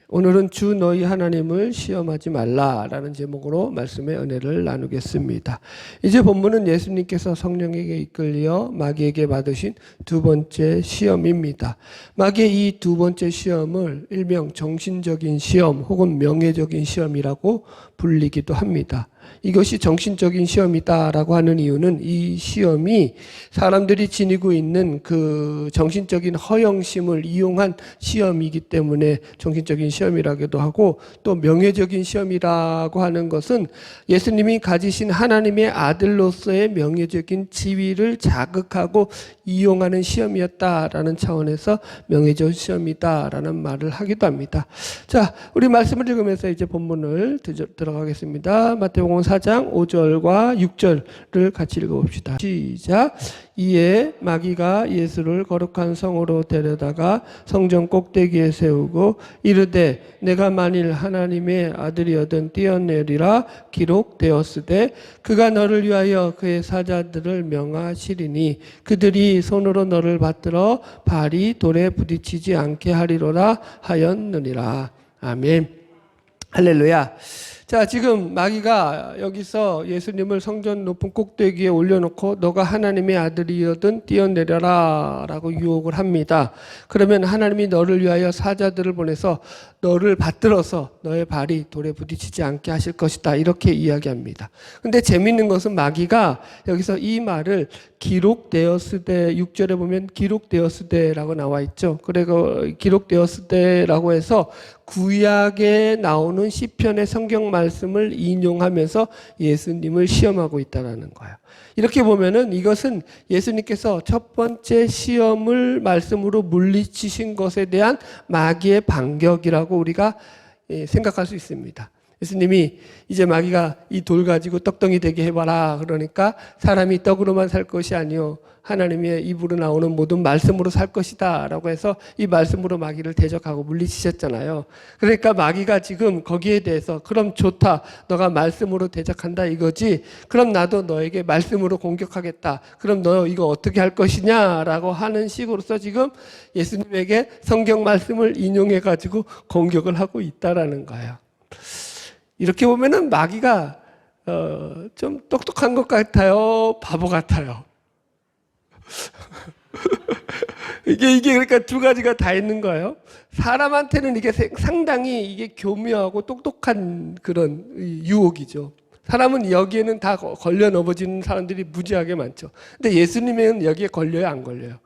오늘은 주 너희 하나님을 시험하지 말라라는 제목으로 말씀의 은혜를 나누겠습니다. 이제 본문은 예수님께서 성령에게 이끌려 마귀에게 받으신 두 번째 시험입니다. 마귀의 이 두 번째 시험을 일명 정신적인 시험 혹은 명예적인 시험이라고 불리기도 합니다. 이것이 정신적인 시험이다라고 하는 이유는 이 시험이 사람들이 지니고 있는 그 정신적인 허영심을 이용한 시험이기 때문에 정신적인 시험이라고도 하고, 또 명예적인 시험이라고 하는 것은 예수님이 가지신 하나님의 아들로서의 명예적인 지위를 자극하고 이용하는 시험이었다라는 차원에서 명예적 시험이다라는 말을 하기도 합니다. 자, 우리 말씀을 읽으면서 이제 본문을 들어가겠습니다. 마태복음 4장 5절과 6절을 같이 읽어봅시다. 시작. 이에 마귀가 예수를 거룩한 성으로 데려다가 성전 꼭대기에 세우고 이르되 내가 만일 하나님의 아들이어든 뛰어내리라 기록되었으되 그가 너를 위하여 그의 사자들을 명하시리니 그들이 손으로 너를 받들어 발이 돌에 부딪히지 않게 하리로라 하였느니라. 아멘. 할렐루야. 자, 지금 마귀가 여기서 예수님을 성전 높은 꼭대기에 올려놓고 너가 하나님의 아들이거든 뛰어내려라 라고 유혹을 합니다. 그러면 하나님이 너를 위하여 사자들을 보내서 너를 받들어서 너의 발이 돌에 부딪히지 않게 하실 것이다, 이렇게 이야기합니다. 근데 재밌는 것은 마귀가 여기서 이 말을 기록되었으되, 6절에 보면 기록되었으되라고 나와 있죠. 그리고 기록되었으되라고 해서 구약에 나오는 시편의 성경 말씀을 인용하면서 예수님을 시험하고 있다는 거예요. 이렇게 보면은 이것은 예수님께서 첫 번째 시험을 말씀으로 물리치신 것에 대한 마귀의 반격이라고 우리가 생각할 수 있습니다. 예수님이 이제 마귀가 이 돌 가지고 떡덩이 되게 해봐라 그러니까 사람이 떡으로만 살 것이 아니요 하나님의 입으로 나오는 모든 말씀으로 살 것이다 라고 해서 이 말씀으로 마귀를 대적하고 물리치셨잖아요. 그러니까 마귀가 지금 거기에 대해서 그럼 좋다, 너가 말씀으로 대적한다 이거지, 그럼 나도 너에게 말씀으로 공격하겠다, 그럼 너 이거 어떻게 할 것이냐 라고 하는 식으로서 지금 예수님에게 성경 말씀을 인용해 가지고 공격을 하고 있다라는 거예요. 이렇게 보면은 마귀가 좀 똑똑한 것 같아요, 바보 같아요. 이게 그러니까 두 가지가 다 있는 거예요. 사람한테는 이게 상당히 이게 교묘하고 똑똑한 그런 유혹이죠. 사람은 여기에는 다 걸려 넘어지는 사람들이 무지하게 많죠. 근데 예수님은 여기에 걸려요, 안 걸려요?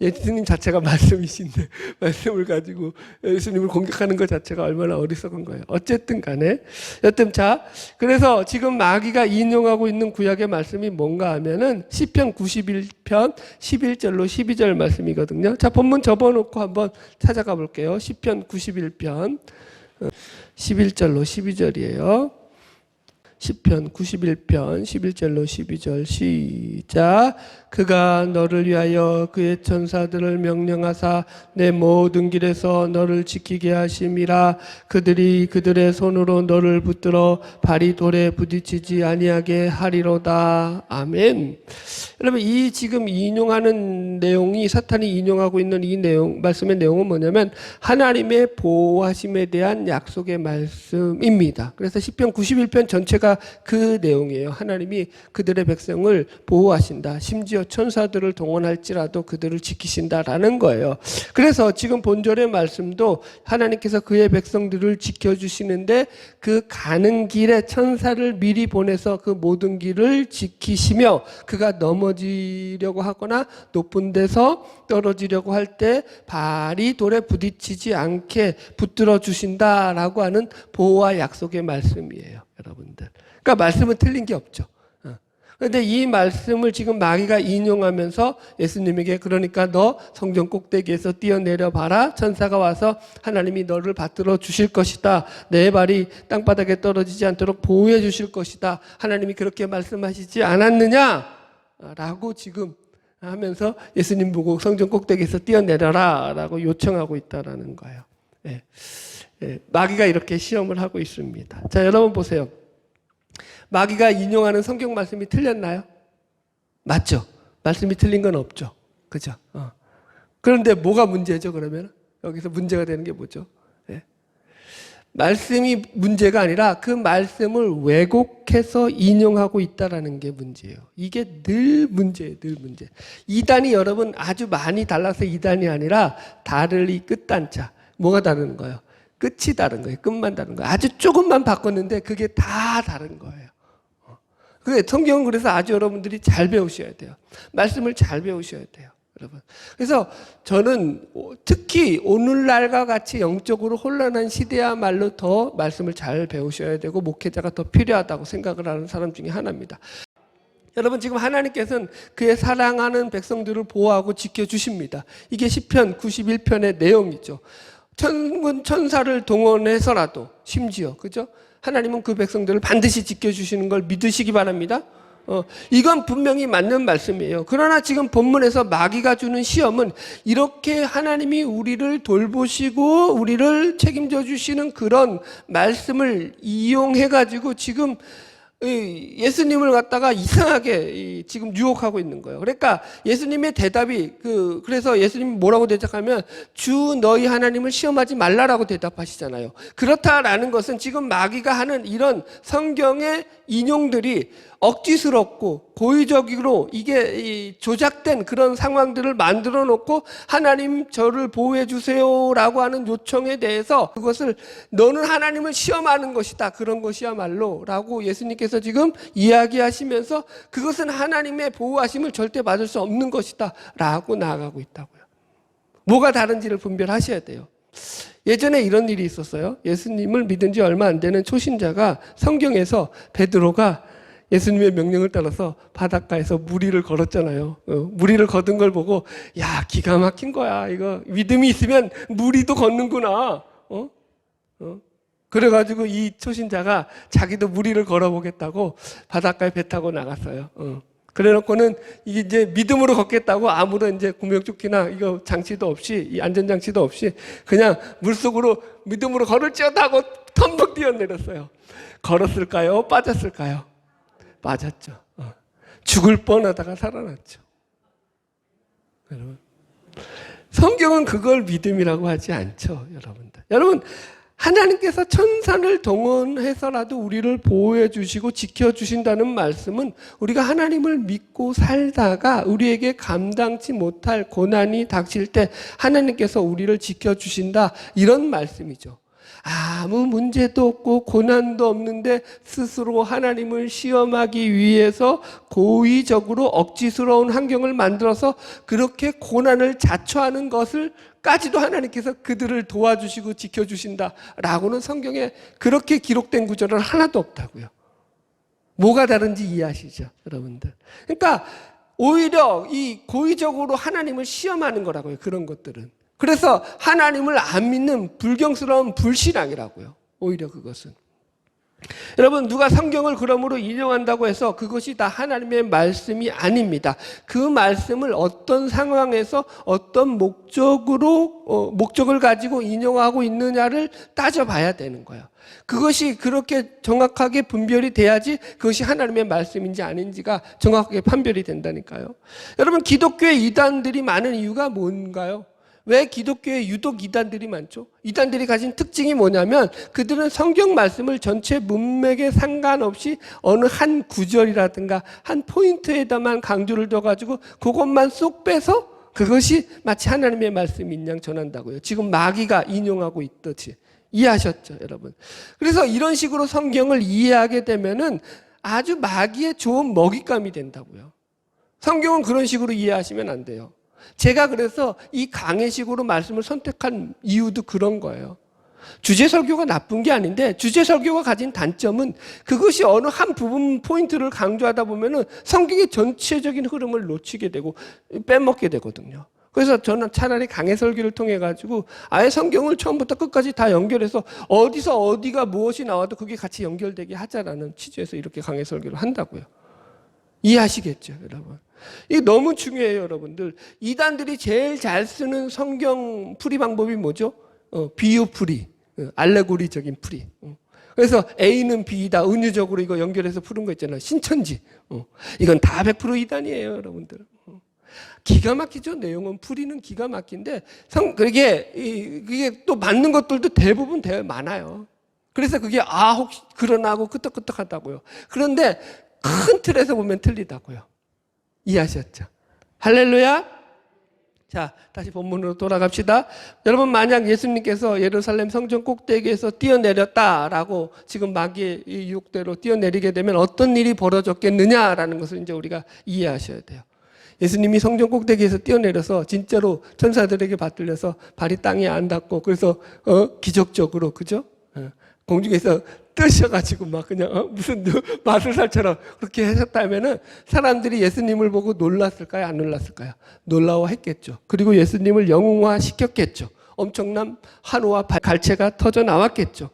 예수님 자체가 말씀이신데 말씀을 가지고 예수님을 공격하는 것 자체가 얼마나 어리석은 거예요. 어쨌든 간에 여튼 자, 그래서 지금 마귀가 인용하고 있는 구약의 말씀이 뭔가 하면은 시편 91편 11절로 12절 말씀이거든요. 자, 본문 접어놓고 한번 찾아가 볼게요. 시편 91편 11절로 12절이에요. 시편 91편 11절로 12절 시작. 그가 너를 위하여 그의 천사들을 명령하사 내 모든 길에서 너를 지키게 하심이라. 그들이 그들의 손으로 너를 붙들어 발이 돌에 부딪히지 아니하게 하리로다. 아멘. 여러분, 이 지금 인용하는 내용이, 사탄이 인용하고 있는 이 내용, 말씀의 내용은 뭐냐면 하나님의 보호하심에 대한 약속의 말씀입니다. 그래서 시편 91편 전체가 그 내용이에요. 하나님이 그들의 백성을 보호하신다. 심지어 천사들을 동원할지라도 그들을 지키신다라는 거예요. 그래서 지금 본절의 말씀도 하나님께서 그의 백성들을 지켜주시는데 그 가는 길에 천사를 미리 보내서 그 모든 길을 지키시며 그가 넘어지려고 하거나 높은 데서 떨어지려고 할 때 발이 돌에 부딪히지 않게 붙들어 주신다라고 하는 보호와 약속의 말씀이에요, 여러분들. 그러니까 말씀은 틀린 게 없죠. 그런데 이 말씀을 지금 마귀가 인용하면서 예수님에게, 그러니까 너 성전 꼭대기에서 뛰어내려 봐라. 천사가 와서 하나님이 너를 받들어 주실 것이다. 내 발이 땅바닥에 떨어지지 않도록 보호해 주실 것이다. 하나님이 그렇게 말씀하시지 않았느냐? 라고 지금 하면서 예수님 보고 성전 꼭대기에서 뛰어내려라 라고 요청하고 있다라는 거예요. 예. 예. 마귀가 이렇게 시험을 하고 있습니다. 자, 여러분 보세요. 마귀가 인용하는 성경 말씀이 틀렸나요? 맞죠? 말씀이 틀린 건 없죠. 그죠? 그런데 뭐가 문제죠, 그러면? 여기서 문제가 되는 게 뭐죠? 예. 말씀이 문제가 아니라 그 말씀을 왜곡해서 인용하고 있다라는 게 문제예요. 이게 늘 문제예요. 늘 문제. 이단이 여러분 아주 많이 달라서 이단이 아니라 다를 이 끝단자. 뭐가 다른 거예요? 끝이 다른 거예요. 끝만 다른 거예요. 아주 조금만 바꿨는데 그게 다 다른 거예요. 성경은 그래서 아주 여러분들이 잘 배우셔야 돼요. 말씀을 잘 배우셔야 돼요. 여러분. 그래서 저는 특히 오늘날과 같이 영적으로 혼란한 시대야말로 더 말씀을 잘 배우셔야 되고 목회자가 더 필요하다고 생각을 하는 사람 중에 하나입니다. 여러분 지금 하나님께서는 그의 사랑하는 백성들을 보호하고 지켜주십니다. 이게 시편 91편의 내용이죠. 천군 천사를 동원해서라도 심지어 그죠? 하나님은 그 백성들을 반드시 지켜주시는 걸 믿으시기 바랍니다. 이건 분명히 맞는 말씀이에요. 그러나 지금 본문에서 마귀가 주는 시험은 이렇게 하나님이 우리를 돌보시고 우리를 책임져 주시는 그런 말씀을 이용해가지고 지금 예수님을 갖다가 이상하게 지금 유혹하고 있는 거예요. 그러니까 예수님의 대답이 그래서 예수님이 뭐라고 대답하면 주 너희 하나님을 시험하지 말라라고 대답하시잖아요. 그렇다라는 것은 지금 마귀가 하는 이런 성경의 인용들이 억지스럽고 고의적으로 이게 조작된 그런 상황들을 만들어 놓고 하나님 저를 보호해 주세요라고 하는 요청에 대해서 그것을 너는 하나님을 시험하는 것이다. 그런 것이야말로 라고 예수님께서 지금 이야기하시면서 그것은 하나님의 보호하심을 절대 받을 수 없는 것이다 라고 나아가고 있다고요. 뭐가 다른지를 분별하셔야 돼요. 예전에 이런 일이 있었어요. 예수님을 믿은 지 얼마 안 되는 초신자가 성경에서 베드로가 예수님의 명령을 따라서 바닷가에서 무리를 걸었잖아요. 무리를 걷은 걸 보고 야 기가 막힌 거야. 이거 믿음이 있으면 무리도 걷는구나. 그래가지고 이 초신자가 자기도 무리를 걸어보겠다고 바닷가에 배 타고 나갔어요. 그래놓고는 이제 믿음으로 걷겠다고 아무런 이제 구명조끼나 이거 장치도 없이 이 안전장치도 없이 그냥 물속으로 믿음으로 걸을지어다 하고 텀벅 뛰어내렸어요. 걸었을까요? 빠졌을까요? 맞았죠. 죽을 뻔하다가 살아났죠. 여러분, 성경은 그걸 믿음이라고 하지 않죠, 여러분들. 여러분, 하나님께서 천사를 동원해서라도 우리를 보호해 주시고 지켜 주신다는 말씀은 우리가 하나님을 믿고 살다가 우리에게 감당치 못할 고난이 닥칠 때 하나님께서 우리를 지켜 주신다 이런 말씀이죠. 아무 문제도 없고 고난도 없는데 스스로 하나님을 시험하기 위해서 고의적으로 억지스러운 환경을 만들어서 그렇게 고난을 자초하는 것을 까지도 하나님께서 그들을 도와주시고 지켜주신다라고는 성경에 그렇게 기록된 구절은 하나도 없다고요. 뭐가 다른지 이해하시죠, 여러분들? 그러니까 오히려 이 고의적으로 하나님을 시험하는 거라고요, 그런 것들은. 그래서 하나님을 안 믿는 불경스러운 불신앙이라고요. 오히려 그것은. 여러분 누가 성경을 그러므로 인용한다고 해서 그것이 다 하나님의 말씀이 아닙니다. 그 말씀을 어떤 상황에서 어떤 목적을 가지고 인용하고 있느냐를 따져봐야 되는 거예요. 그것이 그렇게 정확하게 분별이 돼야지 그것이 하나님의 말씀인지 아닌지가 정확하게 판별이 된다니까요. 여러분 기독교의 이단들이 많은 이유가 뭔가요? 왜 기독교에 유독 이단들이 많죠? 이단들이 가진 특징이 뭐냐면 그들은 성경 말씀을 전체 문맥에 상관없이 어느 한 구절이라든가 한 포인트에다만 강조를 둬가지고 그것만 쏙 빼서 그것이 마치 하나님의 말씀인 양 전한다고요. 지금 마귀가 인용하고 있듯이. 이해하셨죠, 여러분? 그래서 이런 식으로 성경을 이해하게 되면은 아주 마귀의 좋은 먹잇감이 된다고요. 성경은 그런 식으로 이해하시면 안 돼요. 제가 그래서 이 강해식으로 말씀을 선택한 이유도 그런 거예요. 주제 설교가 나쁜 게 아닌데 주제 설교가 가진 단점은 그것이 어느 한 부분 포인트를 강조하다 보면은 성경의 전체적인 흐름을 놓치게 되고 빼먹게 되거든요. 그래서 저는 차라리 강해 설교를 통해 가지고 아예 성경을 처음부터 끝까지 다 연결해서 어디서 어디가 무엇이 나와도 그게 같이 연결되게 하자라는 취지에서 이렇게 강해 설교를 한다고요. 이해하시겠죠, 여러분? 이게 너무 중요해요, 여러분들. 이단들이 제일 잘 쓰는 성경 풀이 방법이 뭐죠? 비유 풀이, 알레고리적인 풀이. 그래서 A는 B다, 은유적으로 이거 연결해서 푸는 거 있잖아요. 신천지. 이건 다 100% 이단이에요, 여러분들. 기가 막히죠, 내용은. 풀이는 기가 막힌데, 그게 또 맞는 것들도 대부분 많아요. 그래서 그게 혹시 그러나 하고 끄떡끄떡하다고요. 그런데 큰 틀에서 보면 틀리다고요. 이해하셨죠? 할렐루야. 자, 다시 본문으로 돌아갑시다. 여러분, 만약 예수님께서 예루살렘 성전 꼭대기에서 뛰어내렸다라고 지금 마귀의 유혹대로 뛰어내리게 되면 어떤 일이 벌어졌겠느냐라는 것을 이제 우리가 이해하셔야 돼요. 예수님이 성전 꼭대기에서 뛰어내려서 진짜로 천사들에게 받들려서 발이 땅에 안 닿고, 그래서 기적적으로, 그죠? 공중에서 뜨셔가지고 막 그냥 무슨 마술사처럼 그렇게 하셨다면은 사람들이 예수님을 보고 놀랐을까요? 안 놀랐을까요? 놀라워했겠죠. 그리고 예수님을 영웅화 시켰겠죠. 엄청난 환호와 갈채가 터져 나왔겠죠.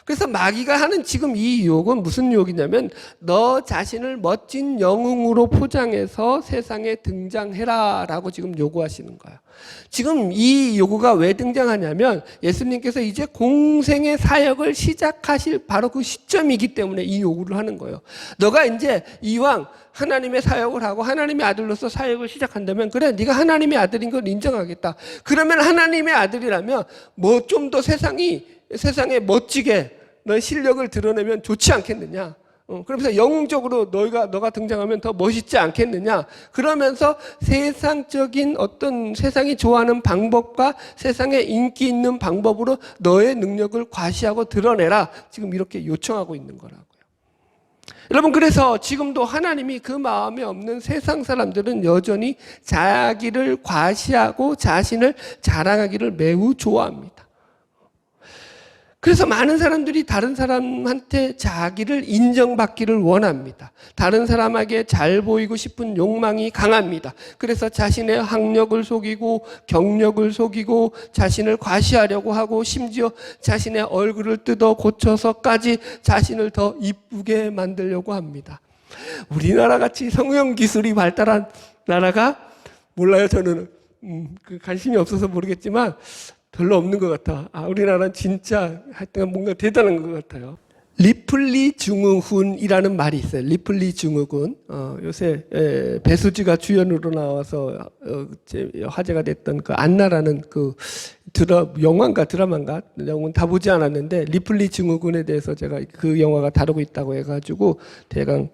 그래서 마귀가 하는 지금 이 유혹은 무슨 유혹이냐면, 너 자신을 멋진 영웅으로 포장해서 세상에 등장해라 라고 지금 요구하시는 거예요. 지금 이 요구가 왜 등장하냐면, 예수님께서 이제 공생의 사역을 시작하실 바로 그 시점이기 때문에 이 요구를 하는 거예요. 너가 이제 이왕 하나님의 사역을 하고 하나님의 아들로서 사역을 시작한다면, 그래, 네가 하나님의 아들인 걸 인정하겠다. 그러면 하나님의 아들이라면 뭐 좀 더 세상에 멋지게 너의 실력을 드러내면 좋지 않겠느냐. 그러면서 영웅적으로 너가 등장하면 더 멋있지 않겠느냐. 그러면서 세상적인 어떤 세상이 좋아하는 방법과 세상에 인기 있는 방법으로 너의 능력을 과시하고 드러내라. 지금 이렇게 요청하고 있는 거라고요. 여러분, 그래서 지금도 하나님이 그 마음에 없는 세상 사람들은 여전히 자기를 과시하고 자신을 자랑하기를 매우 좋아합니다. 그래서 많은 사람들이 다른 사람한테 자기를 인정받기를 원합니다. 다른 사람에게 잘 보이고 싶은 욕망이 강합니다. 그래서 자신의 학력을 속이고 경력을 속이고 자신을 과시하려고 하고, 심지어 자신의 얼굴을 뜯어 고쳐서까지 자신을 더 이쁘게 만들려고 합니다. 우리나라 같이 성형 기술이 발달한 나라가 몰라요. 저는 관심이 없어서 모르겠지만 별로 없는 것 같아. 우리나라는 진짜 하여튼 뭔가 대단한 것 같아요. 리플리 증후군이라는 말이 있어요. 리플리 증후군. 요새 배수지가 주연으로 나와서 화제가 됐던 그 안나라는 그 영화인가 드라마인가 영화는 다 보지 않았는데, 리플리 증후군에 대해서 제가 그 영화가 다루고 있다고 해가지고 대강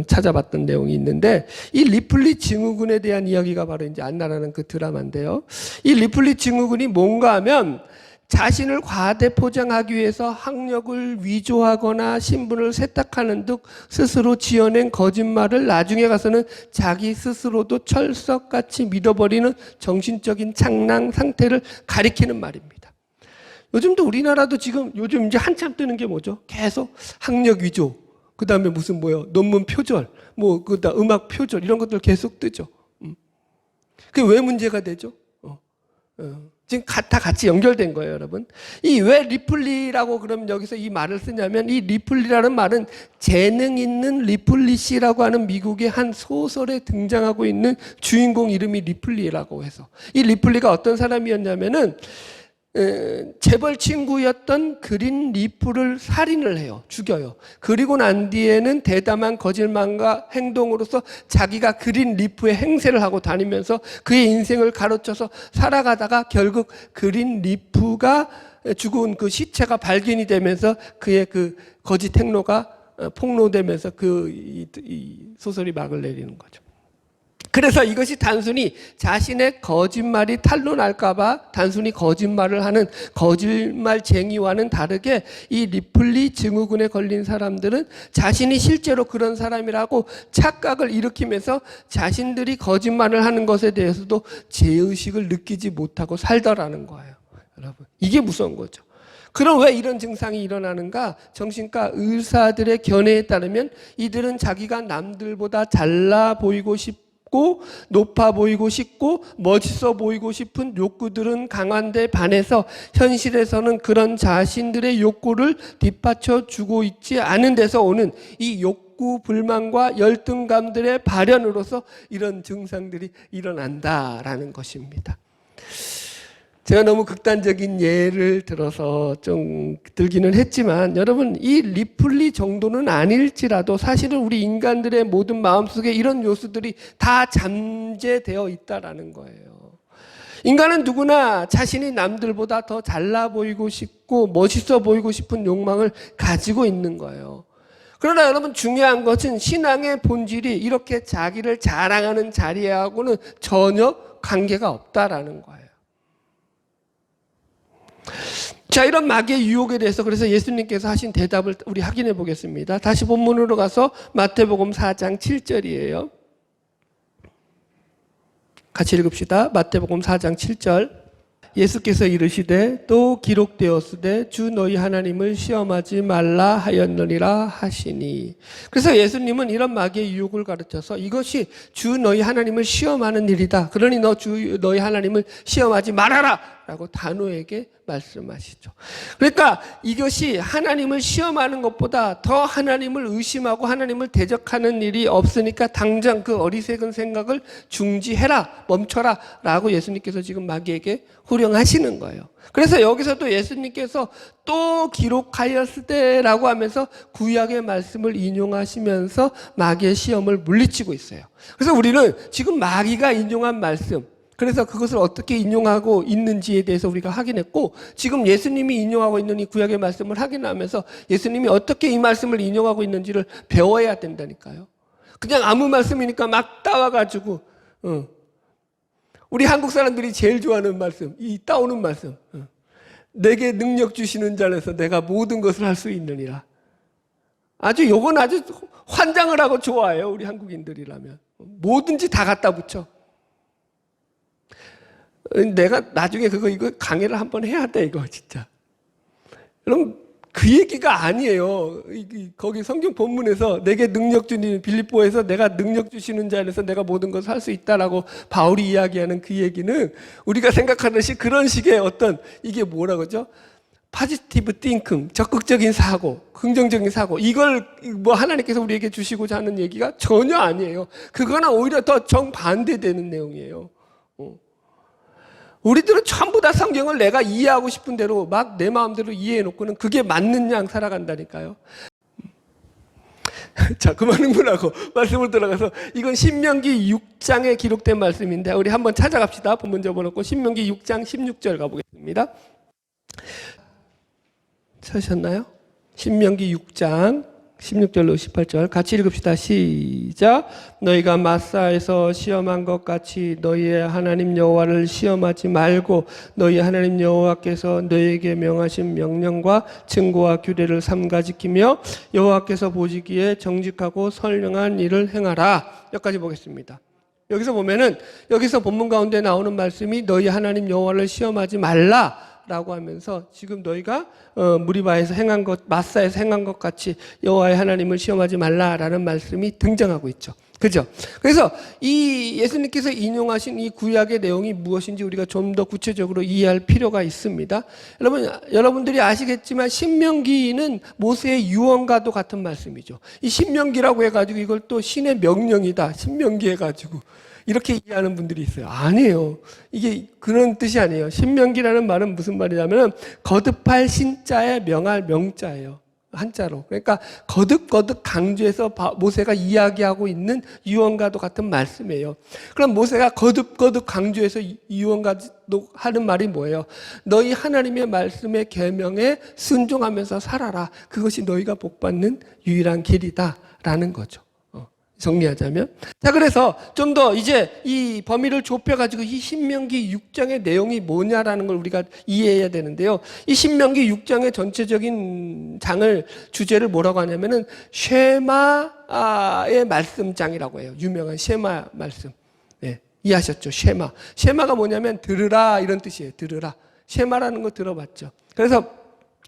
찾아봤던 내용이 있는데, 이 리플리 증후군에 대한 이야기가 바로 이제 안나라는 그 드라마인데요. 이 리플리 증후군이 뭔가 하면, 자신을 과대 포장하기 위해서 학력을 위조하거나 신분을 세탁하는 등 스스로 지어낸 거짓말을 나중에 가서는 자기 스스로도 철석같이 믿어버리는 정신적인 창랑 상태를 가리키는 말입니다. 요즘도 우리나라도 지금 요즘 이제 한참 뜨는 게 뭐죠? 계속 학력 위조, 그 다음에 무슨 논문 표절, 그다음 음악 표절, 이런 것들 계속 뜨죠. 그게 왜 문제가 되죠? 지금 다 같이 연결된 거예요, 여러분. 이 왜 리플리라고 그럼 여기서 이 말을 쓰냐면, 이 리플리라는 말은 재능 있는 리플리 씨라고 하는 미국의 한 소설에 등장하고 있는 주인공 이름이 리플리라고 해서, 이 리플리가 어떤 사람이었냐면은 재벌 친구였던 그린 리프를 살인을 해요. 죽여요. 그리고 난 뒤에는 대담한 거짓말과 행동으로서 자기가 그린 리프의 행세를 하고 다니면서 그의 인생을 가로쳐서 살아가다가 결국 그린 리프가 죽은 그 시체가 발견이 되면서 그의 그 거짓 행로가 폭로되면서 이 소설이 막을 내리는 거죠. 그래서 이것이 단순히 자신의 거짓말이 탄로 날까봐 단순히 거짓말을 하는 거짓말쟁이와는 다르게, 이 리플리 증후군에 걸린 사람들은 자신이 실제로 그런 사람이라고 착각을 일으키면서 자신들이 거짓말을 하는 것에 대해서도 죄의식을 느끼지 못하고 살더라는 거예요. 여러분, 이게 무서운 거죠. 그럼 왜 이런 증상이 일어나는가? 정신과 의사들의 견해에 따르면 이들은 자기가 남들보다 잘나 보이고 싶고 높아 보이고 싶고 멋있어 보이고 싶은 욕구들은 강한데 반해서 현실에서는 그런 자신들의 욕구를 뒷받쳐 주고 있지 않은 데서 오는 이 욕구 불만과 열등감들의 발현으로서 이런 증상들이 일어난다라는 것입니다. 제가 너무 극단적인 예를 들어서 좀 들기는 했지만, 여러분, 이 리플리 정도는 아닐지라도 사실은 우리 인간들의 모든 마음속에 이런 요소들이 다 잠재되어 있다라는 거예요. 인간은 누구나 자신이 남들보다 더 잘나 보이고 싶고 멋있어 보이고 싶은 욕망을 가지고 있는 거예요. 그러나 여러분, 중요한 것은 신앙의 본질이 이렇게 자기를 자랑하는 자리하고는 전혀 관계가 없다라는 거예요. 자, 이런 마귀의 유혹에 대해서 그래서 예수님께서 하신 대답을 우리 확인해 보겠습니다. 다시 본문으로 가서 마태복음 4장 7절이에요. 같이 읽읍시다. 마태복음 4장 7절. 예수께서 이르시되 또 기록되었으되 주 너희 하나님을 시험하지 말라 하였느니라 하시니. 그래서 예수님은 이런 마귀의 유혹을 가르쳐서 이것이 주 너희 하나님을 시험하는 일이다. 그러니 너 주 너희 하나님을 시험하지 말아라 라고 단호하게 말씀하시죠. 그러니까 이것이 하나님을 시험하는 것보다 더 하나님을 의심하고 하나님을 대적하는 일이 없으니까 당장 그 어리석은 생각을 중지해라, 멈춰라 라고 예수님께서 지금 마귀에게 호령하시는 거예요. 그래서 여기서도 예수님께서 또 기록하였을 때라고 하면서 구약의 말씀을 인용하시면서 마귀의 시험을 물리치고 있어요. 그래서 우리는 지금 마귀가 인용한 말씀, 그래서 그것을 어떻게 인용하고 있는지에 대해서 우리가 확인했고, 지금 예수님이 인용하고 있는 이 구약의 말씀을 확인하면서 예수님이 어떻게 이 말씀을 인용하고 있는지를 배워야 된다니까요. 그냥 아무 말씀이니까 막 따와가지고 우리 한국 사람들이 제일 좋아하는 말씀, 이 따오는 말씀, 내게 능력 주시는 자라서 내가 모든 것을 할 수 있느니라. 아주 요건 아주 환장을 하고 좋아해요, 우리 한국인들이라면. 뭐든지 다 갖다 붙여. 내가 나중에 이거 강의를 한번 해야 돼, 이거 진짜. 여러분, 그 얘기가 아니에요. 거기 성경 본문에서 내게 능력 주는, 빌립보에서 내가 능력 주시는 자 안에서 내가 모든 것을 할 수 있다라고 바울이 이야기하는 그 얘기는 우리가 생각하듯이 그런 식의 어떤, 이게 뭐라 그러죠? 포지티브 띵킹, 적극적인 사고, 긍정적인 사고, 이걸 뭐 하나님께서 우리에게 주시고자 하는 얘기가 전혀 아니에요. 그거는 오히려 더 정반대되는 내용이에요. 우리들은 전부 다 성경을 내가 이해하고 싶은 대로 막 내 마음대로 이해해놓고는 그게 맞는 양 살아간다니까요. 자, 그만 흥분하고 말씀을 들어가서, 이건 신명기 6장에 기록된 말씀인데 우리 한번 찾아갑시다. 본문 접어놓고 신명기 6장 16절 가보겠습니다. 찾으셨나요? 신명기 6장 16절로 18절 같이 읽읍시다. 시작. 너희가 마사에서 시험한 것 같이 너희의 하나님 여호와를 시험하지 말고 너희 하나님 여호와께서 너희에게 명하신 명령과 증거와 규례를 삼가 지키며 여호와께서 보시기에 정직하고 선량한 일을 행하라. 여기까지 보겠습니다. 여기서 보면은, 여기서 본문 가운데 나오는 말씀이 너희 하나님 여호와를 시험하지 말라 라고 하면서 지금 너희가 무리바에서 행한 것, 마사에서 행한 것 같이 여호와의 하나님을 시험하지 말라라는 말씀이 등장하고 있죠. 그죠? 그래서 이 예수님께서 인용하신 이 구약의 내용이 무엇인지 우리가 좀 더 구체적으로 이해할 필요가 있습니다. 여러분들이 아시겠지만 신명기는 모세의 유언과도 같은 말씀이죠. 이 신명기라고 해가지고 이걸 또 신의 명령이다, 신명기 해가지고 이렇게 이해하는 분들이 있어요. 아니에요. 이게 그런 뜻이 아니에요. 신명기라는 말은 무슨 말이냐면 거듭할 신자에 명할 명자예요. 한자로. 그러니까 거듭거듭 강조해서 모세가 이야기하고 있는 유언과도 같은 말씀이에요. 그럼 모세가 거듭거듭 강조해서 유언과도 하는 말이 뭐예요? 너희 하나님의 말씀의 계명에 순종하면서 살아라. 그것이 너희가 복받는 유일한 길이다 라는 거죠. 정리하자면. 자, 그래서 좀 더 이제 이 범위를 좁혀가지고 이 신명기 6장의 내용이 뭐냐라는 걸 우리가 이해해야 되는데요. 이 신명기 6장의 전체적인 장을, 주제를 뭐라고 하냐면은 쉐마의 말씀장이라고 해요. 유명한 쉐마 말씀. 네, 이해하셨죠? 쉐마. 쉐마가 뭐냐면 들으라 이런 뜻이에요. 들으라. 쉐마라는 거 들어봤죠? 그래서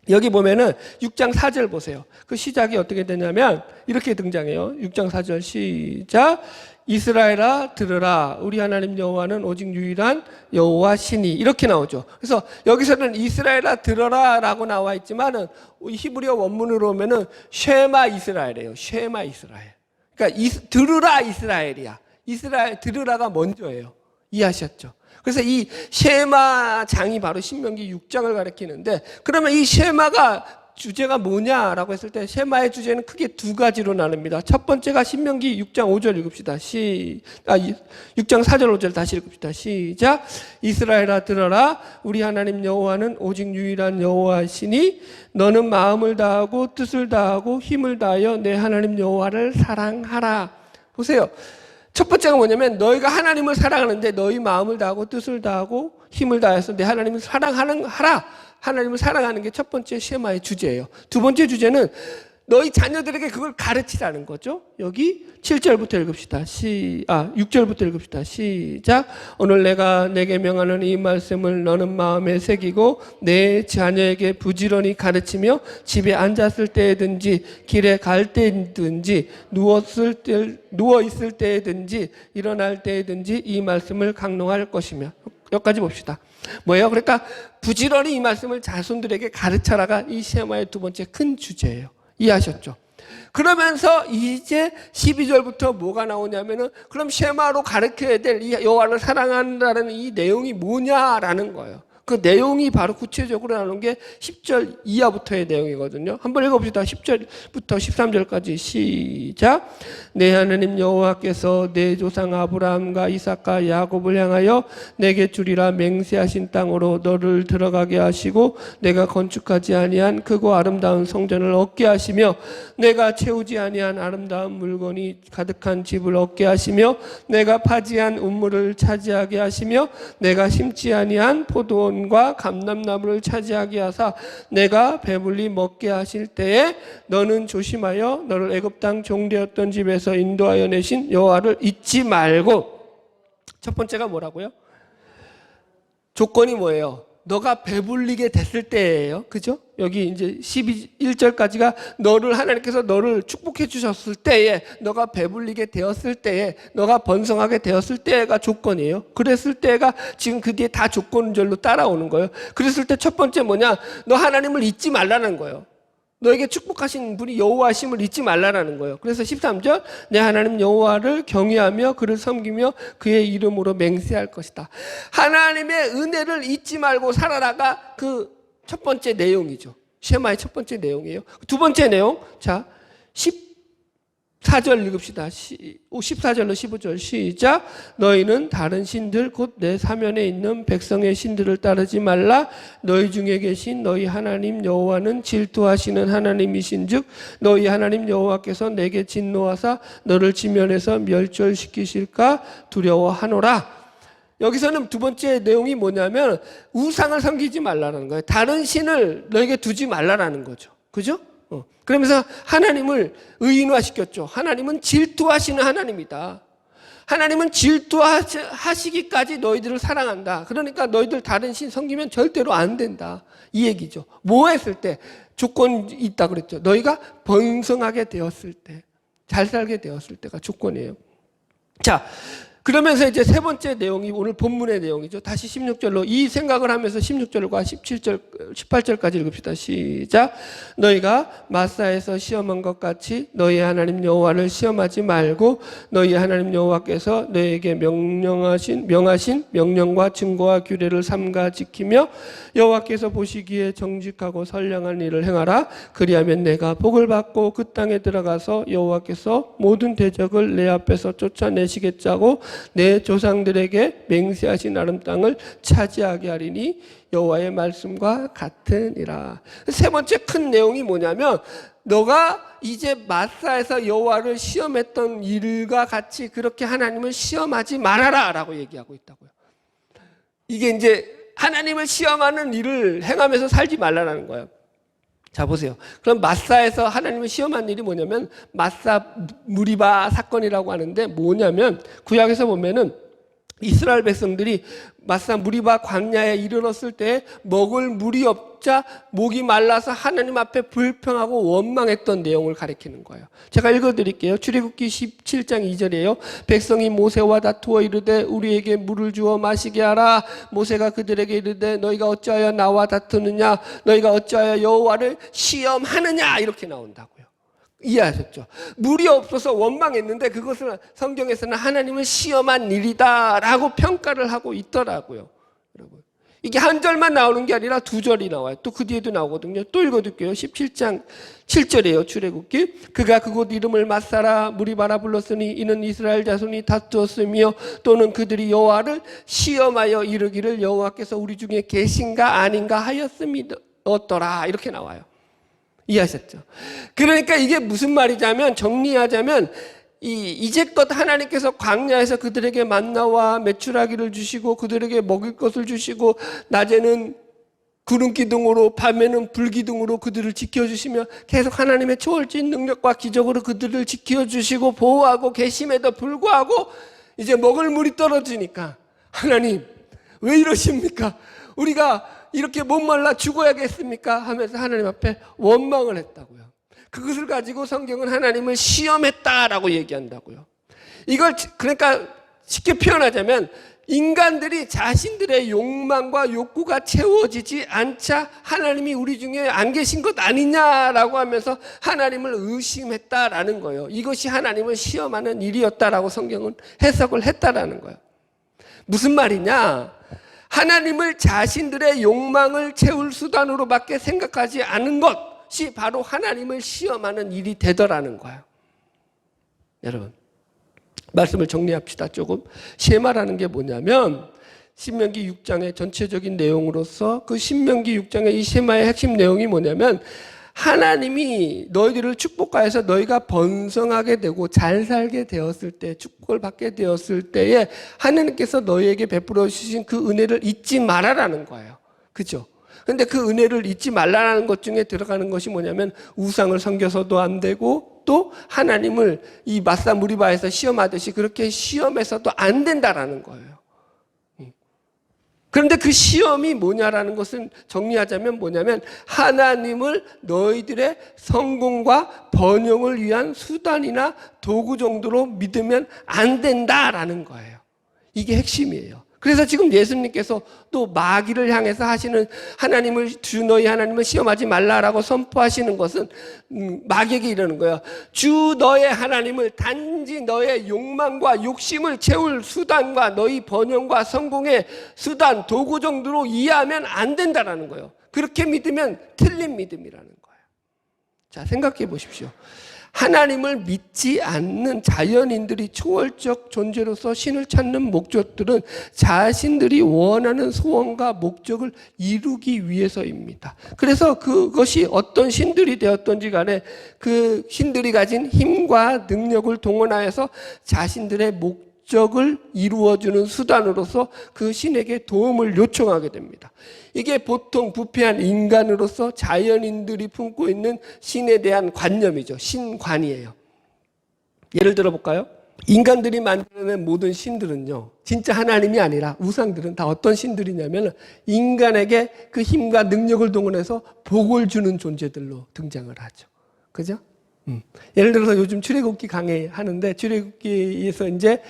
여기 보면은 6장 4절 보세요. 그 시작이 어떻게 되냐면 이렇게 등장해요. 6장 4절 시작. 이스라엘아 들으라. 우리 하나님 여호와는 오직 유일한 여호와시니. 이렇게 나오죠. 그래서 여기서는 이스라엘아 들어라 라고 나와 있지만은 히브리어 원문으로 오면은 쉐마 이스라엘이에요. 쉐마 이스라엘. 그러니까 들으라 이스라엘이야. 이스라엘 들으라가 먼저예요. 이해하셨죠? 그래서 이 쉐마 장이 바로 신명기 6장을 가리키는데, 그러면 이 쉐마가 주제가 뭐냐라고 했을 때 쉐마의 주제는 크게 두 가지로 나눕니다. 첫 번째가 신명기 6장 5절 읽읍시다. 6장 4절 5절 다시 읽읍시다. 시작. 이스라엘아 들어라. 우리 하나님 여호와는 오직 유일한 여호와시니 너는 마음을 다하고 뜻을 다하고 힘을 다하여 내 하나님 여호와를 사랑하라. 보세요. 첫 번째가 뭐냐면 너희가 하나님을 사랑하는데 너희 마음을 다하고 뜻을 다하고 힘을 다해서 내 하나님을 하라. 하나님을 사랑하는 게 첫 번째 쉐마의 주제예요. 두 번째 주제는 너희 자녀들에게 그걸 가르치라는 거죠. 여기 7절부터 읽읍시다. 6절부터 읽읍시다. 시작. 오늘 내가 내게 명하는 이 말씀을 너는 마음에 새기고 내 자녀에게 부지런히 가르치며 집에 앉았을 때든지 길에 갈 때든지 누워 있을 때든지 일어날 때든지 이 말씀을 강론할 것이며. 여기까지 봅시다. 뭐예요? 그러니까 부지런히 이 말씀을 자손들에게 가르쳐라가 이 쉐마의 두 번째 큰 주제예요. 이해하셨죠? 그러면서 이제 12절부터 뭐가 나오냐면은 그럼 쉐마로 가르쳐야 될 이 여호와를 사랑한다는 이 내용이 뭐냐라는 거예요. 그 내용이 바로 구체적으로 나오는 게 10절 이하부터의 내용이거든요. 한번 읽어봅시다. 10절부터 13절까지 시작. 내 하나님 여호와께서 내 조상 아브라함과 이삭과 야곱을 향하여 내게 주리라 맹세하신 땅으로 너를 들어가게 하시고 내가 건축하지 아니한 크고 아름다운 성전을 얻게 하시며 내가 채우지 아니한 아름다운 물건이 가득한 집을 얻게 하시며 내가 파지한 우물을 차지하게 하시며 내가 심지 아니한 포도원 과 감람나무를 차지하게 하사 내가 배불리 먹게 하실 때에 너는 조심하여 너를 애굽 땅 종되었던 집에서 인도하여 내신 여호와를 잊지 말고. 첫 번째가 뭐라고요? 조건이 뭐예요? 너가 배불리게 됐을 때예요. 그죠? 여기 이제 1절까지가 너를 하나님께서 너를 축복해 주셨을 때에 너가 배불리게 되었을 때에 너가 번성하게 되었을 때가 조건이에요. 그랬을 때가 지금 그 뒤에 다 조건절로 따라오는 거예요. 그랬을 때 첫 번째 뭐냐? 너 하나님을 잊지 말라는 거예요. 너에게 축복하신 분이 여호와심을 잊지 말라라는 거예요. 그래서 13절 내 하나님 여호와를 경외하며 그를 섬기며 그의 이름으로 맹세할 것이다. 하나님의 은혜를 잊지 말고 살아라가 그 첫 번째 내용이죠. 쉐마의 첫 번째 내용이에요. 두 번째 내용, 자 14절 읽읍시다. 14절로 15절 시작. 너희는 다른 신들 곧 내 사면에 있는 백성의 신들을 따르지 말라. 너희 중에 계신 너희 하나님 여호와는 질투하시는 하나님이신즉 너희 하나님 여호와께서 내게 진노하사 너를 지면에서 멸절시키실까 두려워하노라. 여기서는 두 번째 내용이 뭐냐면 우상을 섬기지 말라는 거예요. 다른 신을 너에게 두지 말라는 거죠. 그죠? 그러면서 하나님을 의인화시켰죠. 하나님은 질투하시는 하나님이다. 하나님은 질투하시기까지 너희들을 사랑한다. 그러니까 너희들 다른 신 섬기면 절대로 안 된다. 이 얘기죠. 뭐 했을 때? 조건이 있다 그랬죠. 너희가 번성하게 되었을 때, 잘 살게 되었을 때가 조건이에요. 자, 그러면서 이제 세 번째 내용이 오늘 본문의 내용이죠. 다시 16절로 이 생각을 하면서 16절과 17절, 18절까지 읽읍시다. 시작. 너희가 마사에서 시험한 것 같이 너희 하나님 여호와를 시험하지 말고 너희 하나님 여호와께서 너희에게 명하신 명령과 증거와 규례를 삼가 지키며 여호와께서 보시기에 정직하고 선량한 일을 행하라. 그리하면 내가 복을 받고 그 땅에 들어가서 여호와께서 모든 대적을 내 앞에서 쫓아내시겠자고 내 조상들에게 맹세하신 아름 땅을 차지하게 하리니 여호와의 말씀과 같으니라. 세 번째 큰 내용이 뭐냐면 너가 이제 마사에서 여호와를 시험했던 일과 같이 그렇게 하나님을 시험하지 말아라 라고 얘기하고 있다고요. 이게 이제 하나님을 시험하는 일을 행하면서 살지 말라는 거예요. 자, 보세요. 그럼 마사에서 하나님을 시험한 일이 뭐냐면 마사 무리바 사건이라고 하는데 뭐냐면 구약에서 보면은 이스라엘 백성들이 마사 무리바 광야에 이르렀을 때 먹을 물이 없자 목이 말라서 하나님 앞에 불평하고 원망했던 내용을 가리키는 거예요. 제가 읽어드릴게요. 출애굽기 17장 2절이에요. 백성이 모세와 다투어 이르되 우리에게 물을 주어 마시게 하라. 모세가 그들에게 이르되 너희가 어찌하여 나와 다투느냐 너희가 어찌하여 여호와를 시험하느냐 이렇게 나온다고요. 이해하셨죠? 물이 없어서 원망했는데 그것은 성경에서는 하나님을 시험한 일이다 라고 평가를 하고 있더라고요. 여러분, 이게 한 절만 나오는 게 아니라 두 절이 나와요. 또 그 뒤에도 나오거든요. 또 읽어둘게요. 17장 7절이에요. 출애굽기. 그가 그곳 이름을 맛사라 무리바라 불렀으니 이는 이스라엘 자손이 다투었으며 또는 그들이 여호와를 시험하여 이르기를 여호와께서 우리 중에 계신가 아닌가 하였음이었더라. 이렇게 나와요. 이해하셨죠? 그러니까 이게 무슨 말이냐면, 정리하자면 이제껏 하나님께서 광야에서 그들에게 만나와 메추라기를 주시고 그들에게 먹을 것을 주시고 낮에는 구름 기둥으로 밤에는 불 기둥으로 그들을 지켜주시며 계속 하나님의 초월진 능력과 기적으로 그들을 지켜주시고 보호하고 계심에도 불구하고 이제 먹을 물이 떨어지니까 하나님 왜 이러십니까? 우리가 이렇게 목말라 죽어야겠습니까? 하면서 하나님 앞에 원망을 했다고요. 그것을 가지고 성경은 하나님을 시험했다라고 얘기한다고요. 이걸 그러니까 쉽게 표현하자면 인간들이 자신들의 욕망과 욕구가 채워지지 않자 하나님이 우리 중에 안 계신 것 아니냐라고 하면서 하나님을 의심했다라는 거예요. 이것이 하나님을 시험하는 일이었다라고 성경은 해석을 했다라는 거예요. 무슨 말이냐? 하나님을 자신들의 욕망을 채울 수단으로밖에 생각하지 않은 것이 바로 하나님을 시험하는 일이 되더라는 거예요. 여러분, 말씀을 정리합시다. 조금 쉐마라는 게 뭐냐면 신명기 6장의 전체적인 내용으로서 그 신명기 6장의 이 쉐마의 핵심 내용이 뭐냐면 하나님이 너희들을 축복하여서 너희가 번성하게 되고 잘 살게 되었을 때, 축복을 받게 되었을 때에 하나님께서 너희에게 베풀어 주신 그 은혜를 잊지 말아라는 거예요. 그죠? 근데 그 은혜를 잊지 말라는 것 중에 들어가는 것이 뭐냐면 우상을 섬겨서도 안 되고 또 하나님을 이 마사 무리바에서 시험하듯이 그렇게 시험해서도 안 된다라는 거예요. 그런데 그 시험이 뭐냐라는 것은 정리하자면 뭐냐면 하나님을 너희들의 성공과 번영을 위한 수단이나 도구 정도로 믿으면 안 된다라는 거예요. 이게 핵심이에요. 그래서 지금 예수님께서 또 마귀를 향해서 하시는 하나님을 주 너희 하나님을 시험하지 말라라고 선포하시는 것은 마귀에게 이러는 거예요. 주 너의 하나님을 단지 너의 욕망과 욕심을 채울 수단과 너희 번영과 성공의 수단, 도구 정도로 이해하면 안 된다라는 거예요. 그렇게 믿으면 틀린 믿음이라는 거예요. 자, 생각해 보십시오. 하나님을 믿지 않는 자연인들이 초월적 존재로서 신을 찾는 목적들은 자신들이 원하는 소원과 목적을 이루기 위해서입니다. 그래서 그것이 어떤 신들이 되었던지 간에 그 신들이 가진 힘과 능력을 동원하여서 자신들의 목적을 이루어주는 수단으로서 그 신에게 도움을 요청하게 됩니다. 이게 보통 부패한 인간으로서 자연인들이 품고 있는 신에 대한 관념이죠. 신관이에요. 예를 들어 볼까요? 인간들이 만들어낸 모든 신들은요, 진짜 하나님이 아니라 우상들은 다 어떤 신들이냐면 인간에게 그 힘과 능력을 동원해서 복을 주는 존재들로 등장을 하죠. 그죠? 예를 들어서 요즘 출애굽기 강의하는데 출애굽기에서 이제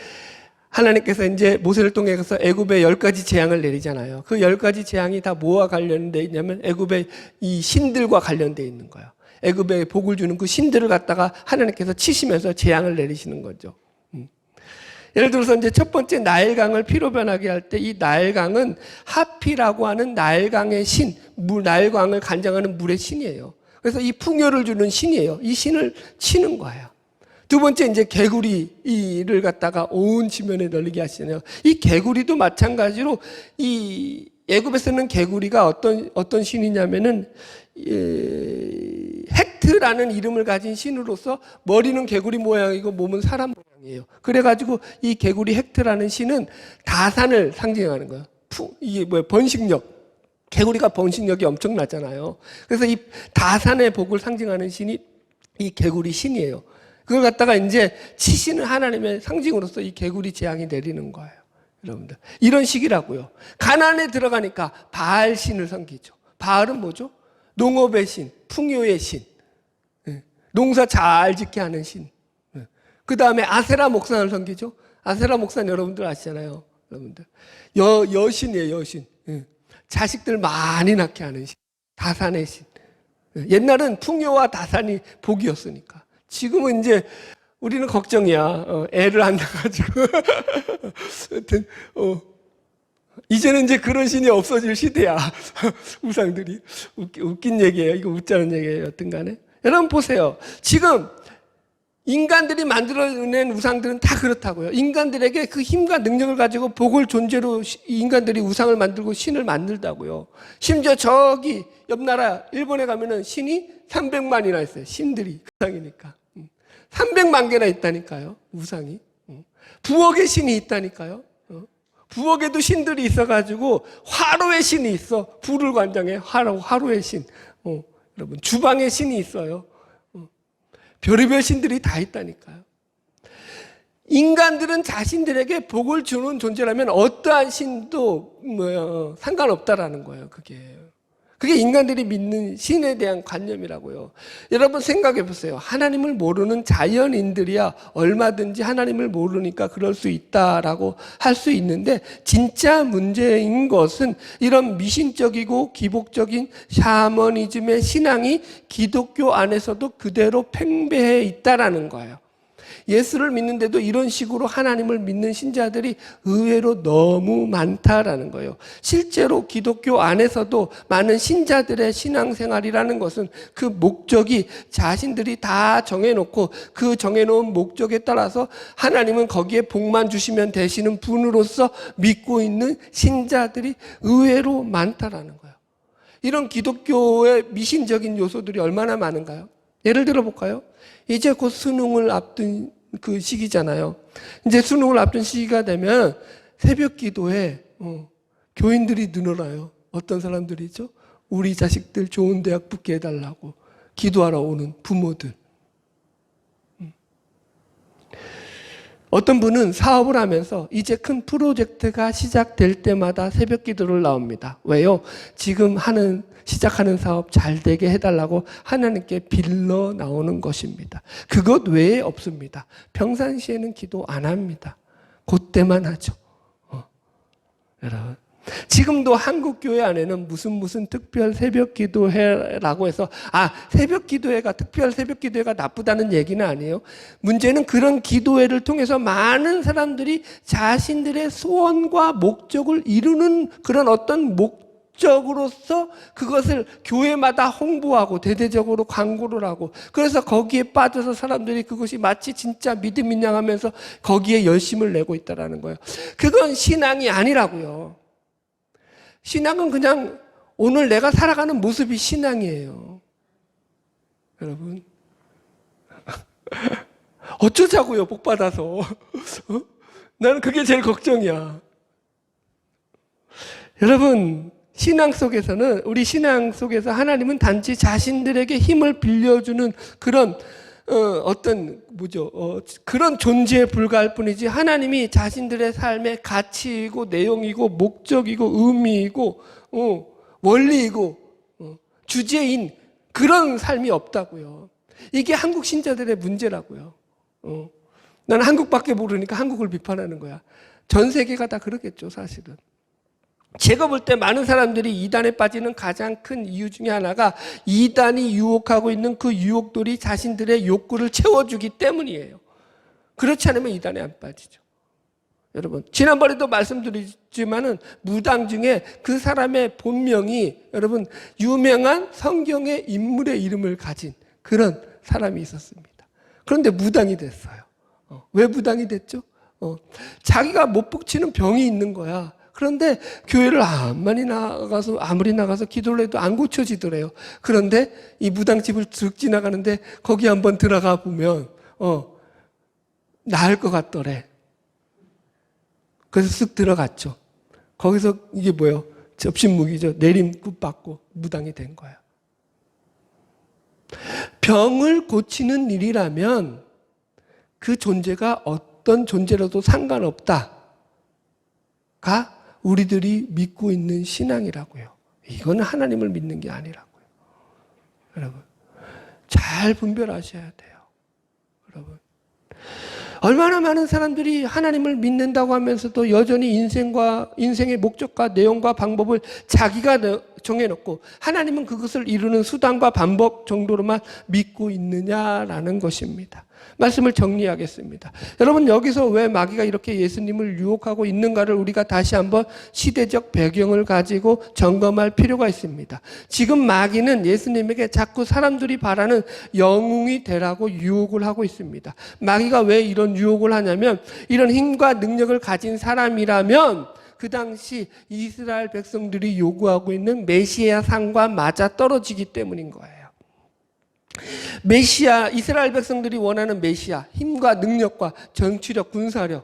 하나님께서 이제 모세를 통해서 애굽에 10가지 재앙을 내리잖아요. 그 10가지 재앙이 다 뭐와 관련돼 있냐면 애굽의 이 신들과 관련돼 있는 거예요. 애굽에 복을 주는 그 신들을 갖다가 하나님께서 치시면서 재앙을 내리시는 거죠. 예를 들어서 이제 첫 번째 나일강을 피로 변하게 할 때 이 나일강은 하피라고 하는 나일강의 신, 나일강을 간장하는 물의 신이에요. 그래서 이 풍요를 주는 신이에요. 이 신을 치는 거예요. 두 번째 이제 개구리를 갖다가 온 지면에 널리게 하시네요. 이 개구리도 마찬가지로 이 애굽에서는 개구리가 어떤 신이냐면은 헥트라는 이름을 가진 신으로서 머리는 개구리 모양이고 몸은 사람 모양이에요. 그래가지고 이 개구리 헥트라는 신은 다산을 상징하는 거예요. 이게 뭐야? 번식력. 개구리가 번식력이 엄청나잖아요. 그래서 이 다산의 복을 상징하는 신이 이 개구리 신이에요. 그걸 갖다가 이제 치시는 하나님의 상징으로서 이 개구리 재앙이 내리는 거예요. 여러분들. 이런 식이라고요. 가나안에 들어가니까 바알 신을 섬기죠. 바알은 뭐죠? 농업의 신, 풍요의 신, 농사 잘 짓게 하는 신. 그 다음에 아세라 목산을 섬기죠. 아세라 목산 여러분들 아시잖아요. 여러분들. 여신이에요, 여신. 자식들 많이 낳게 하는 신. 다산의 신. 옛날은 풍요와 다산이 복이었으니까. 지금은 이제 우리는 걱정이야. 애를 안 낳아가지고. 이제는 이제 그런 신이 없어질 시대야. 우상들이. 웃긴 얘기예요. 이거 웃자는 얘기예요. 여튼 간에. 여러분 보세요. 지금 인간들이 만들어낸 우상들은 다 그렇다고요. 인간들에게 그 힘과 능력을 가지고 복을 존재로 인간들이 우상을 만들고 신을 만들다고요. 심지어 저기 옆 나라 일본에 가면은 신이 300만이나 있어요. 신들이 우상이니까. 300만 개나 있다니까요. 우상이. 부엌에 신이 있다니까요. 부엌에도 신들이 있어가지고 화로의 신이 있어. 불을 관장해. 화로의 신. 여러분 주방에 신이 있어요. 별의별 신들이 다 있다니까요. 인간들은 자신들에게 복을 주는 존재라면 어떠한 신도 상관없다라는 거예요. 그게 인간들이 믿는 신에 대한 관념이라고요. 여러분 생각해 보세요. 하나님을 모르는 자연인들이야 얼마든지 하나님을 모르니까 그럴 수 있다라고 할 수 있는데, 진짜 문제인 것은 이런 미신적이고 기복적인 샤머니즘의 신앙이 기독교 안에서도 그대로 팽배해 있다라는 거예요. 예수를 믿는데도 이런 식으로 하나님을 믿는 신자들이 의외로 너무 많다라는 거예요. 실제로 기독교 안에서도 많은 신자들의 신앙생활이라는 것은 그 목적이 자신들이 다 정해놓고 그 정해놓은 목적에 따라서 하나님은 거기에 복만 주시면 되시는 분으로서 믿고 있는 신자들이 의외로 많다라는 거예요. 이런 기독교의 미신적인 요소들이 얼마나 많은가요? 예를 들어 볼까요? 이제 곧 수능을 앞둔 그 시기잖아요. 이제 수능을 앞둔 시기가 되면 새벽 기도에 교인들이 늘어나요. 어떤 사람들이죠? 우리 자식들 좋은 대학 붙게 해달라고 기도하러 오는 부모들. 어떤 분은 사업을 하면서 이제 큰 프로젝트가 시작될 때마다 새벽 기도를 나옵니다. 왜요? 지금 시작하는 사업 잘 되게 해달라고 하나님께 빌러 나오는 것입니다. 그것 외에 없습니다. 평상시에는 기도 안 합니다. 그때만 하죠. 여러분. 지금도 한국 교회 안에는 무슨 특별 새벽 기도회라고 해서 새벽 기도회가 특별 새벽 기도회가 나쁘다는 얘기는 아니에요. 문제는 그런 기도회를 통해서 많은 사람들이 자신들의 소원과 목적을 이루는 그런 어떤 목적으로서 그것을 교회마다 홍보하고 대대적으로 광고를 하고, 그래서 거기에 빠져서 사람들이 그것이 마치 진짜 믿음인 양 하면서 거기에 열심을 내고 있다는 거예요. 그건 신앙이 아니라고요. 신앙은 그냥 오늘 내가 살아가는 모습이 신앙이에요. 여러분. 어쩌자고요, 복 받아서. 나는 그게 제일 걱정이야. 여러분, 우리 신앙 속에서 하나님은 단지 자신들에게 힘을 빌려주는 그런 그런 존재에 불과할 뿐이지, 하나님이 자신들의 삶의 가치이고 내용이고 목적이고 의미이고 원리이고 주제인 그런 삶이 없다고요. 이게 한국 신자들의 문제라고요. 나는 한국밖에 모르니까 한국을 비판하는 거야. 전 세계가 다 그러겠죠, 사실은. 제가 볼 때 많은 사람들이 이단에 빠지는 가장 큰 이유 중에 하나가 이단이 유혹하고 있는 그 유혹들이 자신들의 욕구를 채워주기 때문이에요. 그렇지 않으면 이단에 안 빠지죠. 여러분, 지난번에도 말씀드렸지만은 무당 중에 그 사람의 본명이 여러분 유명한 성경의 인물의 이름을 가진 그런 사람이 있었습니다. 그런데 무당이 됐어요. 왜 무당이 됐죠? 자기가 못 붙이는 병이 있는 거야. 그런데 교회를 아무리 나가서 기도를 해도 안 고쳐지더래요. 그런데 이 무당집을 쓱 지나가는데 거기 한번 들어가 보면 나을 것 같더래. 그래서 쓱 들어갔죠. 거기서 이게 뭐예요? 접신무기죠. 내림굿 받고 무당이 된 거예요. 병을 고치는 일이라면 그 존재가 어떤 존재라도 상관없다가 우리들이 믿고 있는 신앙이라고요. 이건 하나님을 믿는 게 아니라고요. 여러분, 잘 분별하셔야 돼요. 여러분, 얼마나 많은 사람들이 하나님을 믿는다고 하면서도 여전히 인생의 목적과 내용과 방법을 자기가 정해놓고 하나님은 그것을 이루는 수단과 방법 정도로만 믿고 있느냐라는 것입니다. 말씀을 정리하겠습니다. 여러분, 여기서 왜 마귀가 이렇게 예수님을 유혹하고 있는가를 우리가 다시 한번 시대적 배경을 가지고 점검할 필요가 있습니다. 지금 마귀는 예수님에게 자꾸 사람들이 바라는 영웅이 되라고 유혹을 하고 있습니다. 마귀가 왜 이런 유혹을 하냐면, 이런 힘과 능력을 가진 사람이라면 그 당시 이스라엘 백성들이 요구하고 있는 메시아 상과 맞아 떨어지기 때문인 거예요. 메시아, 이스라엘 백성들이 원하는 메시아, 힘과 능력과 정치력, 군사력을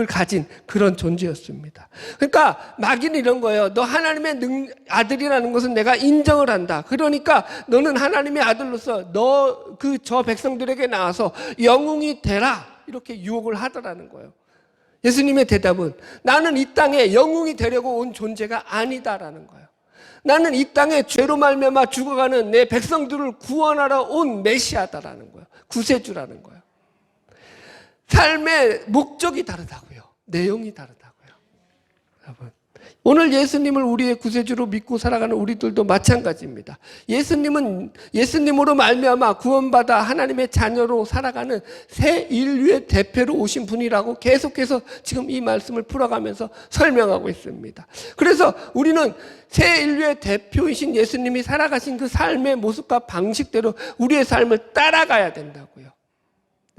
가진 그런 존재였습니다. 그러니까 마귀는 이런 거예요. 너 하나님의 아들이라는 것은 내가 인정을 한다. 그러니까 너는 하나님의 아들로서 저 백성들에게 나와서 영웅이 되라. 이렇게 유혹을 하더라는 거예요. 예수님의 대답은 나는 이 땅에 영웅이 되려고 온 존재가 아니다라는 거예요. 나는 이 땅에 죄로 말미암아 죽어가는 내 백성들을 구원하러 온 메시아다라는 거예요. 구세주라는 거예요. 삶의 목적이 다르다고요. 내용이 다르다고요. 여러분, 오늘 예수님을 우리의 구세주로 믿고 살아가는 우리들도 마찬가지입니다. 예수님으로 말미암아 구원받아 하나님의 자녀로 살아가는 새 인류의 대표로 오신 분이라고 계속해서 지금 이 말씀을 풀어가면서 설명하고 있습니다. 그래서 우리는 새 인류의 대표이신 예수님이 살아가신 그 삶의 모습과 방식대로 우리의 삶을 따라가야 된다고요.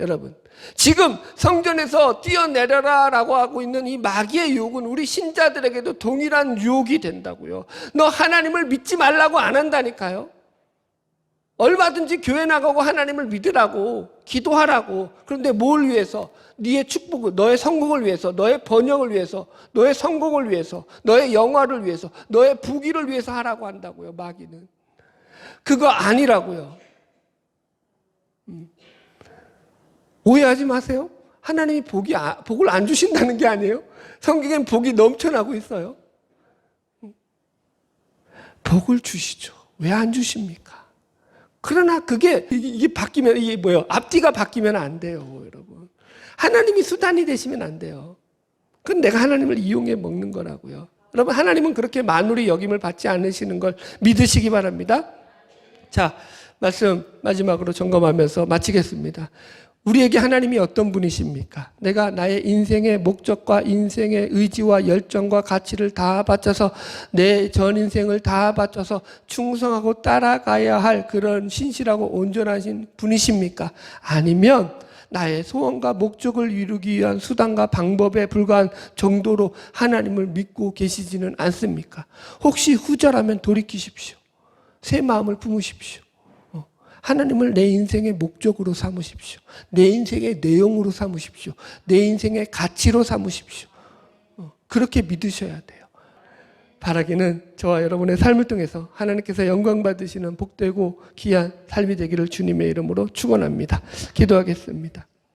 여러분, 지금 성전에서 뛰어내려라 라고 하고 있는 이 마귀의 유혹은 우리 신자들에게도 동일한 유혹이 된다고요. 너 하나님을 믿지 말라고 안 한다니까요. 얼마든지 교회 나가고 하나님을 믿으라고, 기도하라고. 그런데 뭘 위해서? 네의 축복을, 너의 성공을 위해서, 너의 번영을 위해서, 너의 성공을 위해서, 너의 영화를 위해서, 너의 부귀를 위해서 하라고 한다고요. 마귀는 그거 아니라고요. 오해하지 마세요. 하나님이 복을 안 주신다는 게 아니에요. 성경엔 복이 넘쳐나고 있어요. 복을 주시죠. 왜 안 주십니까? 그러나 이게 바뀌면, 이게 뭐예요? 앞뒤가 바뀌면 안 돼요, 여러분. 하나님이 수단이 되시면 안 돼요. 그건 내가 하나님을 이용해 먹는 거라고요. 여러분, 하나님은 그렇게 만물의 여김을 받지 않으시는 걸 믿으시기 바랍니다. 자, 말씀 마지막으로 점검하면서 마치겠습니다. 우리에게 하나님이 어떤 분이십니까? 내가 나의 인생의 목적과 인생의 의지와 열정과 가치를 다 바쳐서 내 전 인생을 다 바쳐서 충성하고 따라가야 할 그런 신실하고 온전하신 분이십니까? 아니면 나의 소원과 목적을 이루기 위한 수단과 방법에 불과한 정도로 하나님을 믿고 계시지는 않습니까? 혹시 후자라면 돌이키십시오. 새 마음을 품으십시오. 하나님을 내 인생의 목적으로 삼으십시오. 내 인생의 내용으로 삼으십시오. 내 인생의 가치로 삼으십시오. 그렇게 믿으셔야 돼요. 바라기는 저와 여러분의 삶을 통해서 하나님께서 영광 받으시는 복되고 귀한 삶이 되기를 주님의 이름으로 축원합니다. 기도하겠습니다.